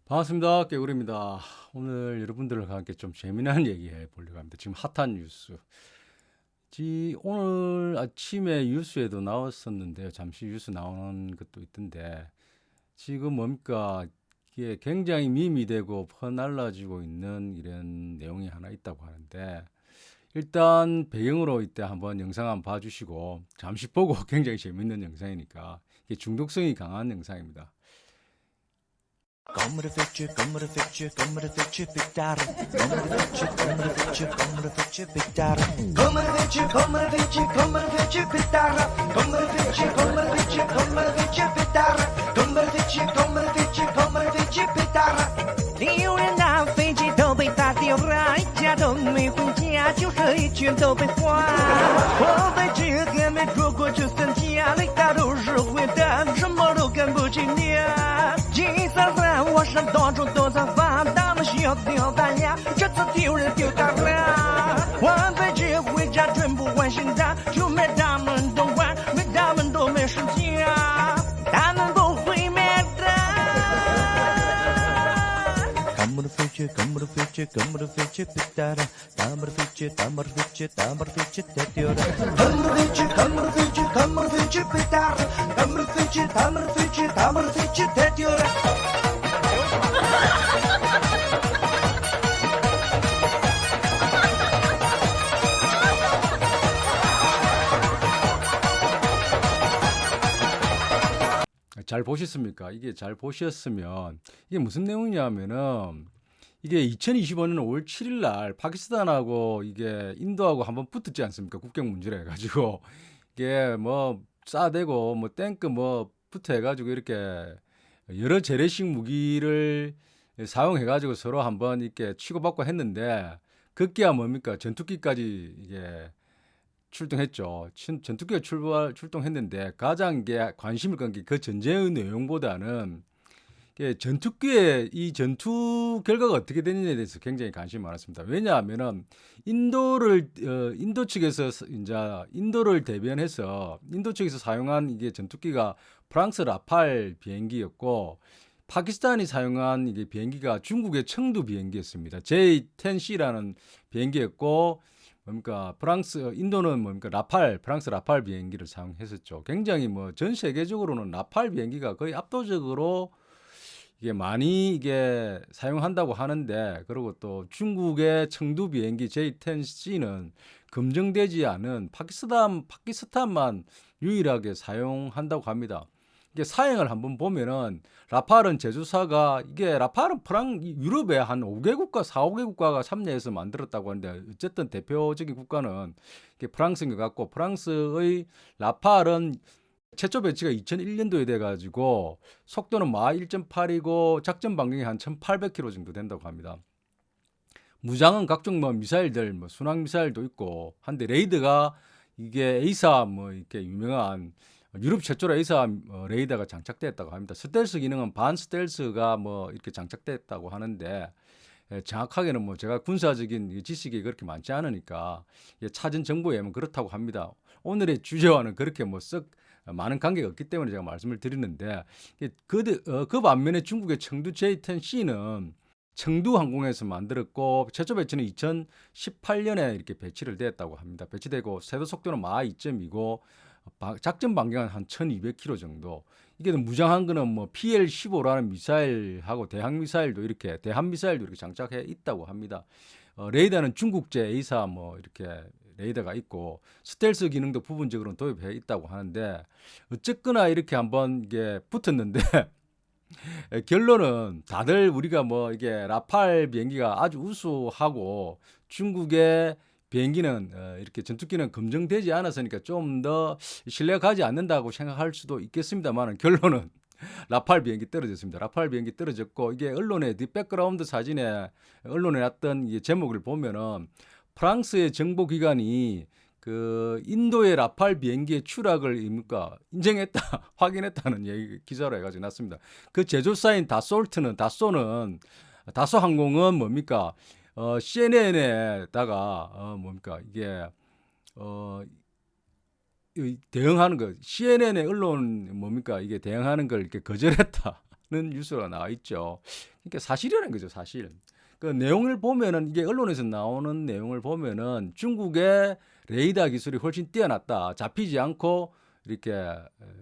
반갑습니다. 깨구리입니다. 오늘 여러분들과 함께 좀 재미난 얘기 해보려고 합니다. 지금 핫한 뉴스. 오늘 아침에 뉴스에도 나왔었는데요. 잠시 뉴스 나오는 것도 있던데, 지금 뭡니까? 이게 굉장히 밈이 되고 퍼날라지고 있는 이런 내용이 하나 있다고 하는데, 일단 배경으로 이때 한번 영상 한번 봐주시고, 잠시 보고 굉장히 재밌는 영상이니까, 이게 중독성이 강한 영상입니다. Come to the picture, come to the picture, come to the picture, big data. Come to the picture, come to the picture, come to the picture, big data. Come to the picture, come to the picture, come to the picture, big data. Come to the picture, come to the picture, come to the picture, big data. Come to the picture, come to the picture, come to the picture, big data. 有人拿飞机都被打掉了，一家都没回家，就这一群都被花。我在这还没出过就三家，里大都是坏蛋，什么都看不起你。金闪闪，我上到处都在发，他们笑掉大牙，这次丢人丢大了。我在这回家全部换新的，就没他们懂玩，没他们都没时间，他们不会买单。Come to the future, come to the future, come to the future, big data. Come to the future, come to the future, come to the future, that you Come to the future, come to the future, come to the future, big data. Come to the future, come to the future, come to the future, that you 잘 보셨습니까? 이게 잘 보셨으면 이게 무슨 내용이냐면은 이게 2025년 5월 7일 날 파키스탄하고 이게 인도하고 한번 붙었지 않습니까? 국경 문제로 해가지고 이게 뭐 싸대고 뭐 탱크 뭐 붙어 해가지고 이렇게 여러 재래식 무기를 사용해가지고 서로 한번 이렇게 치고받고 했는데 급기야 뭡니까? 전투기까지 이게 출동했죠. 전투기가 출동했는데 가장 이게 관심을 끈 게 그 전쟁의 내용보다는 이게 전투기의 이 전투 결과가 어떻게 되느냐에 대해서 굉장히 관심이 많았습니다. 왜냐하면은 인도 측에서 이제 인도를 대변해서 인도 측에서 사용한 이게 전투기가 프랑스 라팔 비행기였고 파키스탄이 사용한 이게 비행기가 중국의 청두 비행기였습니다. J-10C라는 비행기였고 뭡니까 인도는 뭡니까 프랑스 라팔 비행기를 사용했었죠. 굉장히 뭐 전 세계적으로는 라팔 비행기가 거의 압도적으로 이게 많이 이게 사용한다고 하는데, 그리고 또 중국의 청두 비행기 J-10C는 검증되지 않은 파키스탄만 유일하게 사용한다고 합니다. 이게 사행을 한번 보면은 라팔은 제조사가 이게 라팔은 유럽의 한 5개국가, 4, 5개국가가 참여해서 만들었다고 하는데, 어쨌든 대표적인 국가는 이게 프랑스인 것 같고, 프랑스의 라팔은 최초 배치가 2001년도에 돼가지고 속도는 마 1.8이고 작전 반경이 한 1,800km 정도 된다고 합니다. 무장은 각종 뭐 미사일들, 뭐 순항 미사일도 있고 한데 레이더가 이게 A사 뭐 이렇게 유명한 유럽 최초로 A사 레이더가 장착됐다고 합니다. 스텔스 기능은 반 스텔스가 뭐 이렇게 장착됐다고 하는데 정확하게는 뭐 제가 군사적인 지식이 그렇게 많지 않으니까 찾은 정보에 의하면 그렇다고 합니다. 오늘의 주제와는 그렇게 뭐 썩 많은 관계가 없기 때문에 제가 말씀을 드리는데, 그 반면에 중국의 청두 J-10C는 청두 항공에서 만들었고 최초 배치는 2018년에 이렇게 배치를 됐다고 합니다. 배치되고 세도 속도는 마 2.2고 작전 반경은 한 1,200km 정도. 이게 무장한 거는 뭐 PL-15라는 미사일하고 대한 미사일도 이렇게 장착해 있다고 합니다. 레이더는 중국제 A사 뭐 이렇게 레이더가 있고 스텔스 기능도 부분적으로 도입해 있다고 하는데, 어쨌거나 이렇게 한번 이게 붙었는데 결론은 다들 우리가 뭐 이게 라팔 비행기가 아주 우수하고 중국의 비행기는 이렇게 전투기는 검증되지 않았으니까 좀 더 신뢰가 가지 않는다고 생각할 수도 있겠습니다만, 결론은 라팔 비행기 떨어졌습니다. 라팔 비행기 떨어졌고, 이게 언론의 백그라운드 사진에 언론에 났던 이 제목을 보면은 프랑스의 정보기관이 그 인도의 라팔 비행기의 추락을 인정했다, 확인했다는 얘기 기사로 해가지고 났습니다. 그 제조사인 다소 항공은 뭡니까? CNN에다가 뭡니까 이게 대응하는 거, CNN의 언론 뭡니까 이게 대응하는 걸 이렇게 거절했다. 뉴스가 나와 있죠. 그러니까 사실이라는 거죠, 사실. 그 내용을 보면은 이게 언론에서 나오는 내용을 보면은 중국의 레이더 기술이 훨씬 뛰어났다. 잡히지 않고 이렇게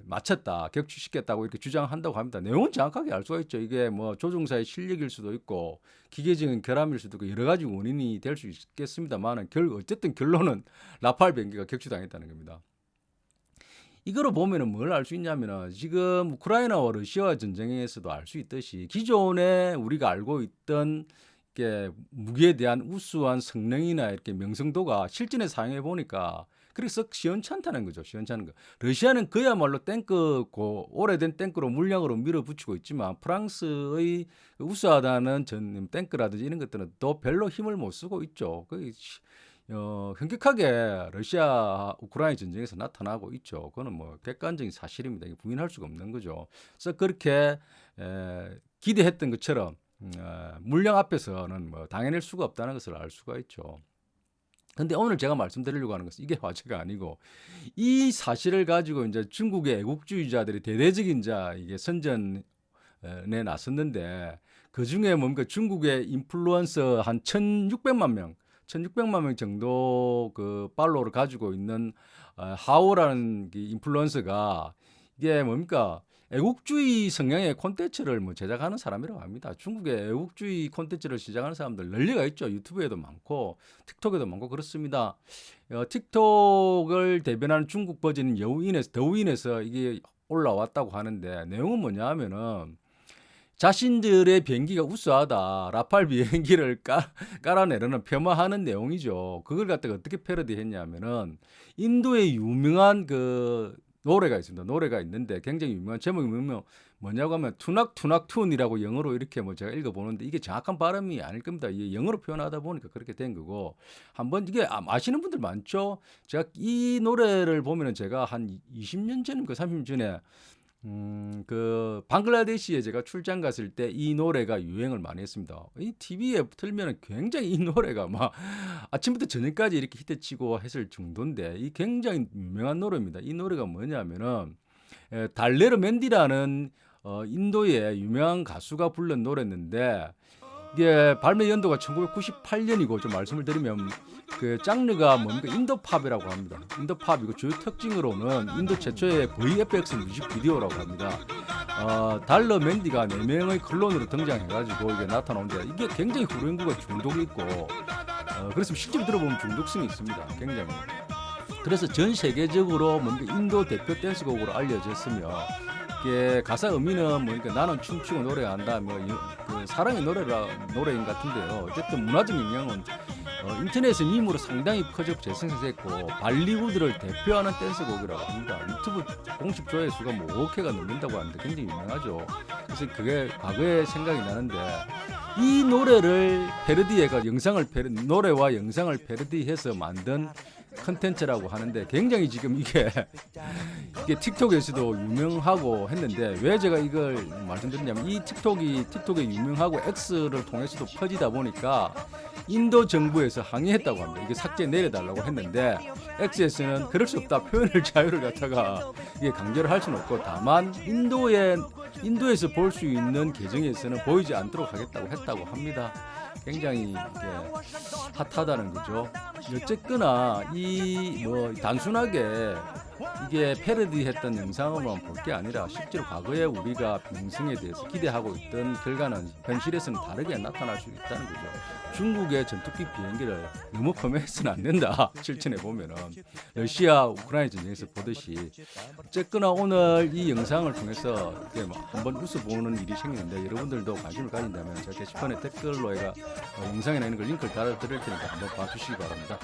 맞췄다, 격추시켰다고 이렇게 주장한다고 합니다. 내용은 정확하게 알 수가 있죠. 이게 뭐 조종사의 실력일 수도 있고 기계적인 결함일 수도 있고 여러 가지 원인이 될 수 있겠습니다만 어쨌든 결론은 라팔 비행기가 격추당했다는 겁니다. 이거로 보면은 뭘 알 수 있냐면은 지금 우크라이나와 러시아 전쟁에서도 알 수 있듯이 기존에 우리가 알고 있던 이렇게 무기에 대한 우수한 성능이나 이렇게 명성도가 실전에 사용해 보니까 그래서 시원찮다는 거죠. 시원찮은 거. 러시아는 그야말로 탱크고 오래된 탱크로 물량으로 밀어붙이고 있지만 프랑스의 우수하다는 전 탱크라든지 이런 것들은 또 별로 힘을 못 쓰고 있죠. 현격하게 러시아 우크라이나 전쟁에서 나타나고 있죠. 그거는 뭐 객관적인 사실입니다. 부인할 수가 없는 거죠. 그래서 그렇게 기대했던 것처럼 물량 앞에서는 뭐 당해낼 수가 없다는 것을 알 수가 있죠. 근데 오늘 제가 말씀드리려고 하는 것은 이게 화제가 아니고 이 사실을 가지고 이제 중국의 애국주의자들이 대대적인 이게 선전에 나섰는데 그 중에 뭡니까 중국의 인플루언서 한 1,600만 명 정도 그 팔로워를 가지고 있는 하오라는 인플루언서가 이게 뭡니까 애국주의 성향의 콘텐츠를 뭐 제작하는 사람이라고 합니다. 중국의 애국주의 콘텐츠를 시작하는 사람들 널리가 있죠. 유튜브에도 많고 틱톡에도 많고 그렇습니다. 틱톡을 대변하는 중국 버전인 더우인에서 이게 올라왔다고 하는데 내용은 뭐냐 하면은 자신들의 비행기가 우수하다. 라팔 비행기를 깔아내려는 폄하하는 내용이죠. 그걸 갖다가 어떻게 패러디했냐면은 인도의 유명한 그 노래가 있습니다. 노래가 있는데 굉장히 유명한 제목이 뭐냐고 하면 투낙투낙툰이라고 영어로 이렇게 뭐 제가 읽어보는데 이게 정확한 발음이 아닐 겁니다. 이게 영어로 표현하다 보니까 그렇게 된 거고 한번 이게 아시는 분들 많죠. 제가 이 노래를 보면은 제가 한 20년 전인가 30년 전에 그 방글라데시에 제가 출장 갔을 때 이 노래가 유행을 많이 했습니다. 이 TV에 틀면은 굉장히 이 노래가 막 아침부터 저녁까지 이렇게 히트치고 했을 정도인데 이 굉장히 유명한 노래입니다. 이 노래가 뭐냐면은 달레르 맨디라는 인도의 유명한 가수가 부른 노래였는데 이게 발매 연도가 1998년이고 좀 말씀을 드리면 그 장르가 뭡니까 인도팝이라고 합니다. 인도팝이고 주요 특징으로는 인도 최초의 VFX 뮤직비디오라고 합니다. 달러 맨디가 4명의 클론으로 등장해가지고 이게 나타나는데 이게 굉장히 후렴구가 중독이 있고 그래서 실제로 들어보면 중독성이 있습니다. 굉장히. 그래서 전 세계적으로 뭔가 인도 대표 댄스곡으로 알려졌으며 이게 가사 의미는 뭐니까 나는 춤추고 노래한다 그 사랑의 노래인 같은데요. 어쨌든 문화적 영향은 인터넷의 밈으로 상당히 커져 재생됐고 발리우드를 대표하는 댄스곡이라고 합니다. 유튜브 공식 조회수가 뭐 5억회가 넘는다고 하는데 굉장히 유명하죠. 그래서 그게 과거에 생각이 나는데 이 노래를 노래와 영상을 패러디해서 만든 컨텐츠라고 하는데 굉장히 지금 이게 틱톡에서도 유명하고 했는데 왜 제가 이걸 말씀드리냐면 이 틱톡에 유명하고 X를 통해서도 퍼지다 보니까 인도 정부에서 항의했다고 합니다. 이게 삭제 내려달라고 했는데 X에서는 그럴 수 없다. 표현의 자유를 갖다가 이게 강제를 할 수는 없고 다만 인도에서 볼 수 있는 계정에서는 보이지 않도록 하겠다고 했다고 합니다. 굉장히 핫하다는 거죠. 어쨌거나 단순하게 이게 패러디했던 영상으로만 볼 게 아니라 실제로 과거에 우리가 명성에 대해서 기대하고 있던 결과는 현실에서는 다르게 나타날 수 있다는 거죠. 중국의 전투기 비행기를 너무 폄훼해서는 안 된다. 실천해 보면은 러시아 우크라이나 전쟁에서 보듯이 어쨌거나 오늘 이 영상을 통해서 이렇게 한번 웃어보는 일이 생기는데 여러분들도 관심을 가진다면 제가 게시판에 댓글로 영상이나 이런 걸 링크를 달아드릴 테니까 한번 봐주시기 바랍니다.